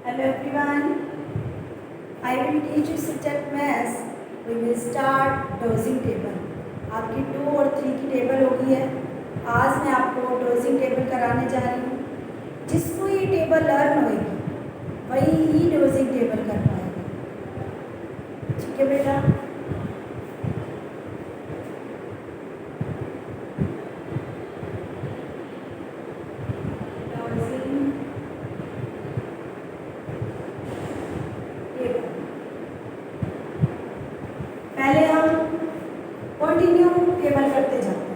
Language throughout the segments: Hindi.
Hello everyone. I will teach you subject maths. We will start dosing table. आपकी 2 और 3 की टेबल होगी है. आज मैं आपको डोजिंग टेबल कराने जा रही हूँ. जिसको ये टेबल लर्न होगी वही ही डोजिंग टेबल कर पाएगा. ठीक है बेटा. पहले हम कंटिन्यू टेबल करते जाते हैं.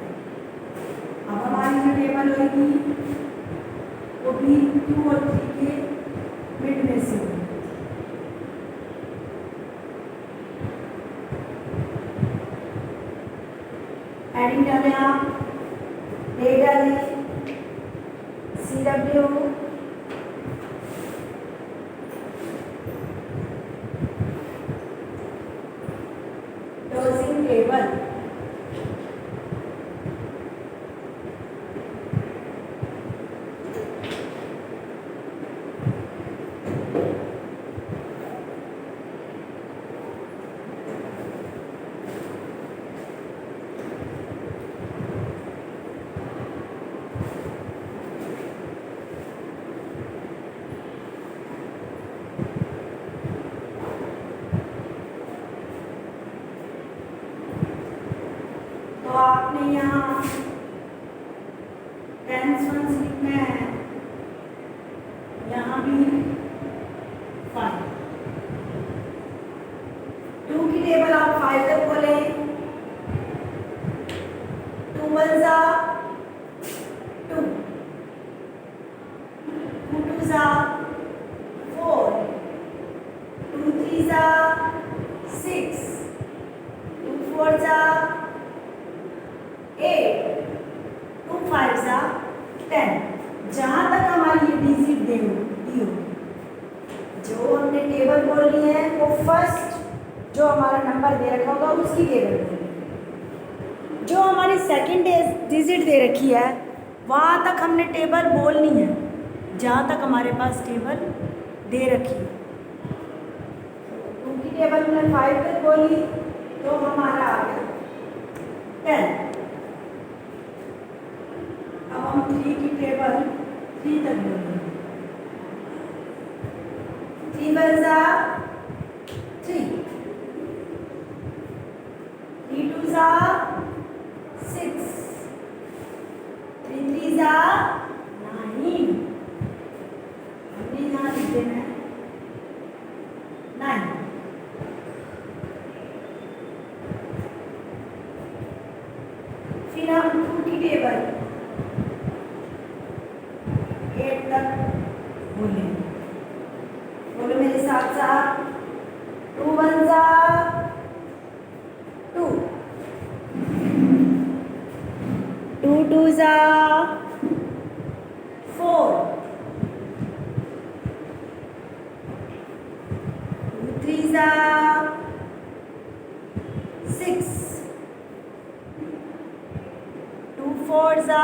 अब हमारी जो टेबल होगी वो भी 2 और 3 के मिड में से होगी. एडिंग डालें आप, ए डालें, CW, डोजिंग टेबल. तो आपने यहाँ टेंस वंस लिखना है, यहाँ भी 5. 2 की टेबल आप 5 तक बोले. 2 1 जा 2, 2 2 जा 4, 2 3 जा 6, 2 4 जा 8, 2 5 जा 10. जहाँ तक हमारी ये डिजिट दी हो, जो हमने टेबल बोलनी है वो फर्स्ट जो हमारा नंबर दे रखा होगा उसकी टेबल बोलनी है. जो हमारी सेकंड डिजिट दे रखी है वहाँ तक हमने टेबल बोलनी है, जहाँ तक हमारे पास टेबल दे रखी है. 2 की टेबल हमने 5 तक बोली तो हमारा आ गया 10. अब हम 3 की टेबल 3 तक बोलेंगे. 3 1 जा 3, 3 2 जा 6, 3 3 जा 9. हमने यहाँ लिख देना है 9. फिर हम 2 की टेबल 8 तक बोलेंगे. बोलो मेरे साथ साथ. 2 1 जा 2, 2 2 जा 4, 2 3 जा 6, 2 4 जा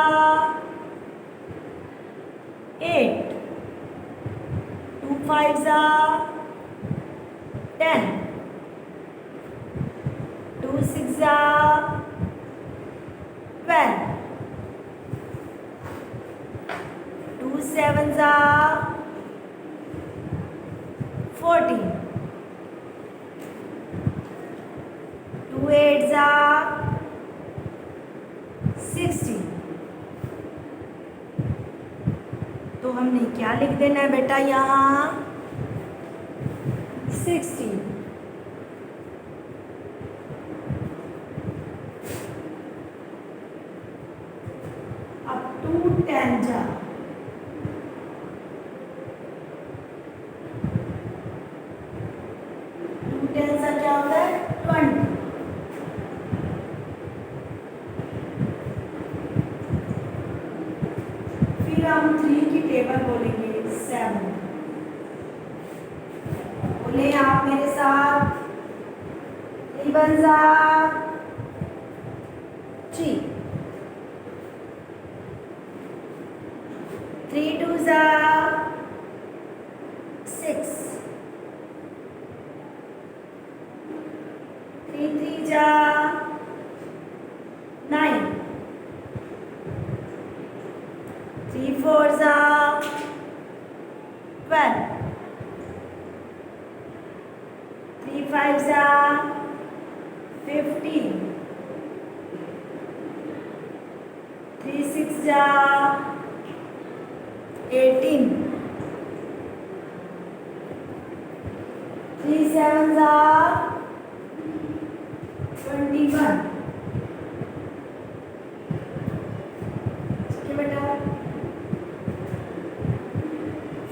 8, 2 5 जा 10, 2 6 जा 12, 2 7 जा 14, 2 8 जा 16. तो हमने क्या लिख देना है बेटा यहाँ 16. अब 2 10 जा 2 10 सा क्या होता है 20. फिर हम 3 की टेबल बोलेंगे 7. बोले आप मेरे साथ. 3 1 जा 3, 3 2 जा 6, फोर ज़ा 12, 3 5 ज़ा 15, 3 6 ज़ा 18, 3 7 ज़ा 21। ठीक है बेटा,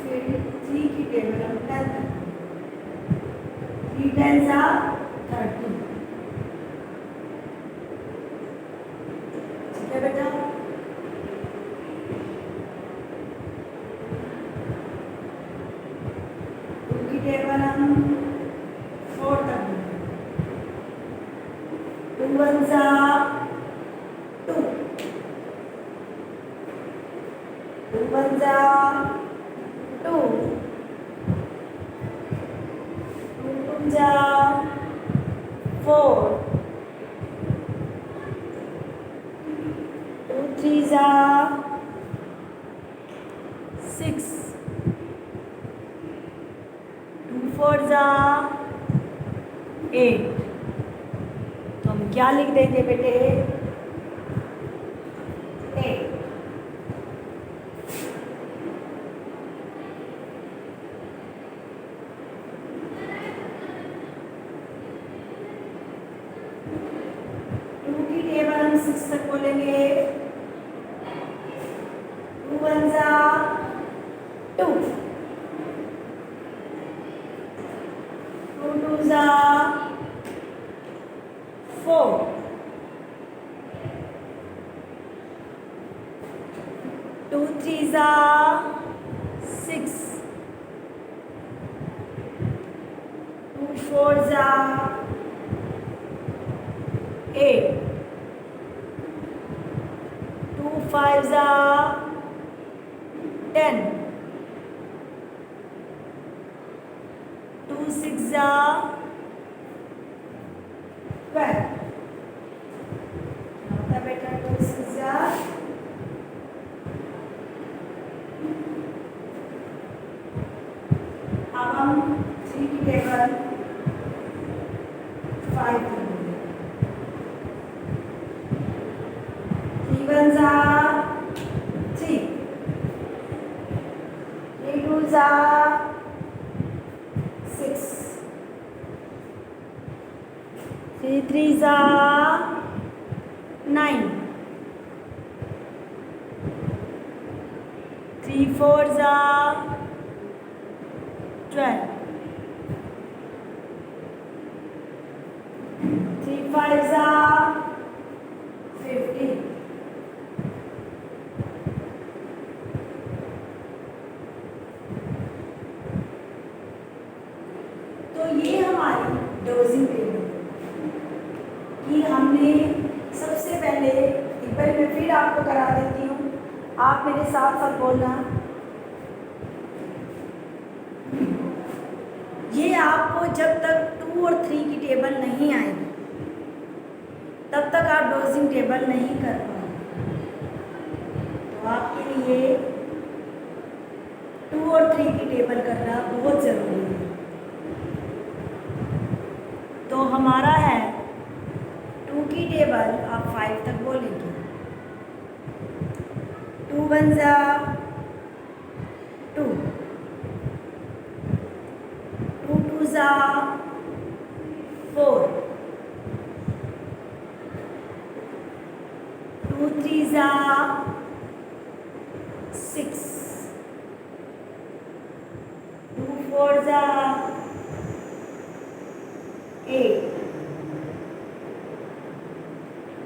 फिर 3 की टेबल हम 10 3 10 ज़ा 30। ठीक है बेटा, टू की टेबल हम 4 तक 2 1 ज़ा 2, 2 1 ज़ा 2, 2 2 ज़ा 4, 2 3 ज़ा 6, 2 4 ज़ा 8। तो हम क्या लिख देंगे बेटे? 8। टू की टेबल हम 6 तक बोलेंगे। 2 1 ज़ा 2, 2 2 ज़ा 4, 2 3 ज़ा 6, 2 4 ज़ा 8, 2 5 ज़ा 10, 2 6 ज़ा 12। होता बेटा 2 6 ज़ा अब हम 3 की टेबल 5 करेंगे। 3 1 ज़ा 3, 3 2 ज़ा 6, 3 3 ज़ा 9, 3 4 ज़ा 12, 3 5 ज़ा 15। तो ये हमारी डोजिंग टेबल कि हमने सबसे पहले एक बार मैं फिर आपको करा देती हूँ, आप मेरे साथ साथ बोलना। ये आपको जब तक 2 और 3 की टेबल नहीं आएगी तब तक आप डोजिंग टेबल नहीं कर पाओगे। तो आपके लिए 2 और 3 की टेबल करना बहुत ज़रूरी है। तो हमारा है 2 की टेबल आप 5 तक बोलेंगे। 2 1 ज़ा 2, 2 2 ज़ा 4, 2 3 ज़ा 6, 2 4 ज़ा 8,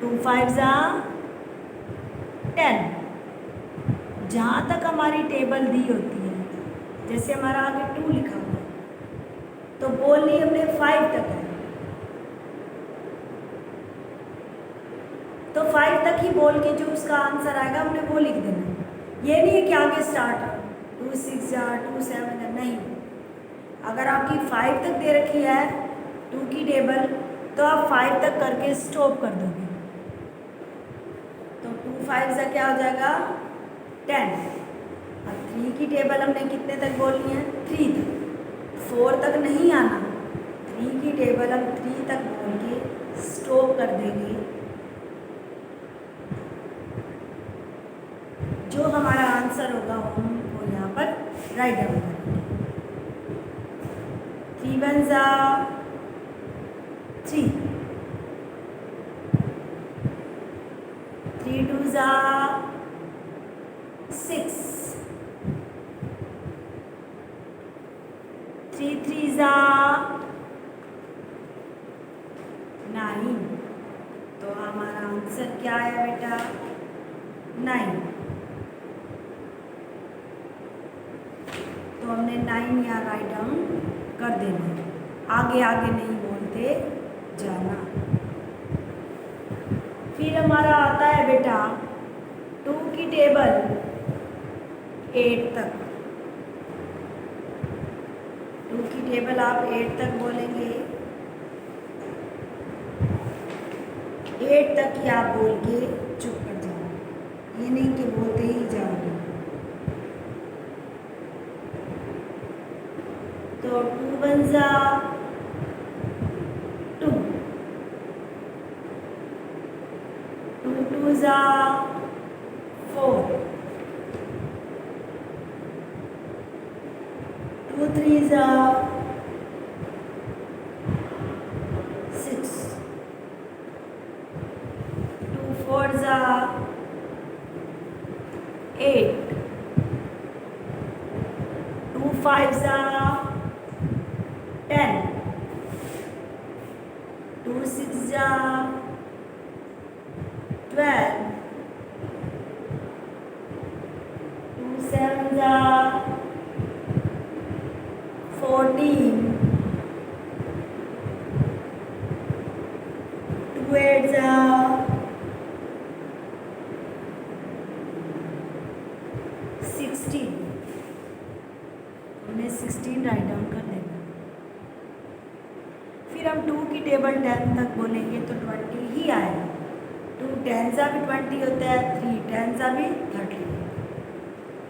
2 5 ज़ा 10। जहाँ तक हमारी टेबल दी होती है, जैसे हमारा आगे 2 लिखा हुआ है तो बोलनी हमने 5 तक है, तो 5 तक ही बोल के जो उसका आंसर आएगा हमने वो लिख देना। ये नहीं है कि आगे स्टार्ट हो 2 6 या 2 7 या नहीं। अगर आपकी 5 तक दे रखी है 2 की टेबल तो आप 5 तक करके स्टॉप कर दोगे। तो 2 5 से क्या हो जाएगा 10, की टेबल हमने कितने तक बोलनी है? 3 तक, 4 तक नहीं आना। 3 की टेबल हम 3 तक बोल के स्टॉप कर देंगे। जो हमारा आंसर होगा हम वो यहाँ पर राइट डाउन करेंगे। 3 1 जा 3, 3 2 जा 6, 3 3 जा 9। तो हमारा आंसर क्या है बेटा? 9। तो हमने 9 यहाँ राइट डाउन कर देना, आगे आगे नहीं बोलते जाना। फिर हमारा आता है बेटा 2 की टेबल 8 तक। 2 की टेबल आप 8 तक बोलेंगे। 8 तक ही आप बोल के चुप कर जाओ, ये नहीं कि बोलते ही जाओगे। तो 2 1 जा 2, 2 2 जा 4, 2 3 जा 6, 2 4 जा 8, 2 5 जा 10, 2 6 जा 12, 2 7 जा 14, 2 8 जा 16। हमने 16 राइट डाउन कर देना। फिर हम 2 की टेबल 10 तक बोलेंगे तो 20 ही आएगा। 2 10 भी 20 होता है, 3 10 भी 30।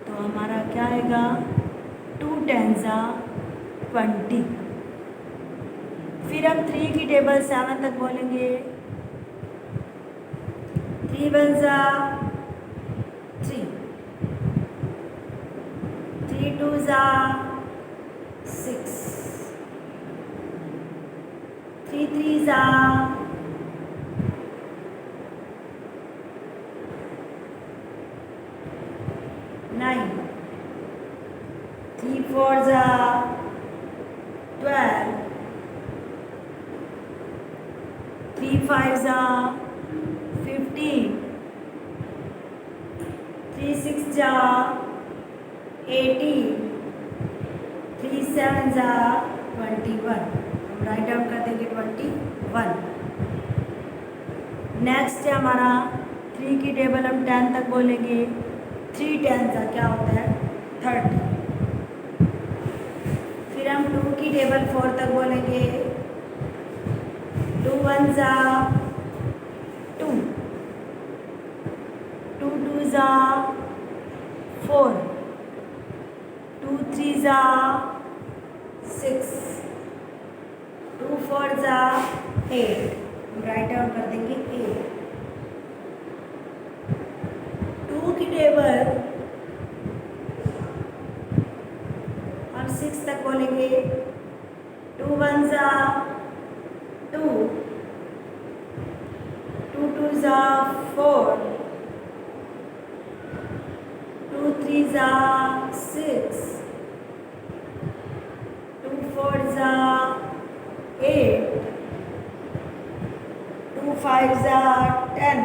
तो हमारा क्या आएगा? 2 10 20। फिर हम 3 की टेबल 7 तक बोलेंगे। 3 1 3, 3 2 6, 3 3 9, 3 4 12, 3 5 15, 3 6 18, 3 7 21। हम राइट डाउन कर देंगे 21। नेक्स्ट है हमारा 3 की टेबल हम 10 तक बोलेंगे। 3 10 क्या होता है? 30। फिर हम 2 की टेबल 4 तक बोलेंगे। 2 1 2, 2 2 4, 2 3 6, 2 4 8। राइट डाउन कर देंगे 8। 2 की टेबल हम 6 तक बोलेंगे। 2 1 2, 2 2 4, 2 3 6, 2 4 8, 2 5 10,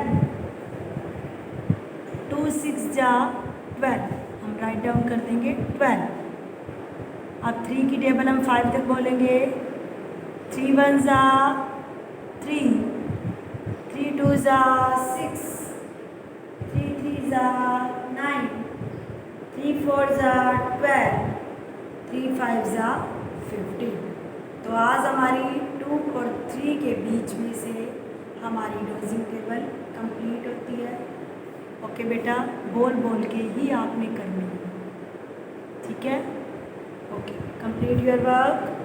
2 6 12। हम राइट डाउन कर देंगे 12। अब 3 की टेबल हम 5 तक बोलेंगे। 3 1 3, 3 2 6, 3 3 9, 3 4 12, 3 5 15। तो आज हमारी 2 और 3 के बीच में से हमारी डोजिंग टेबल कंप्लीट होती है। ओके बेटा, बोल बोल के ही आपने करनी है। ठीक है, ओके, कंप्लीट योर वर्क।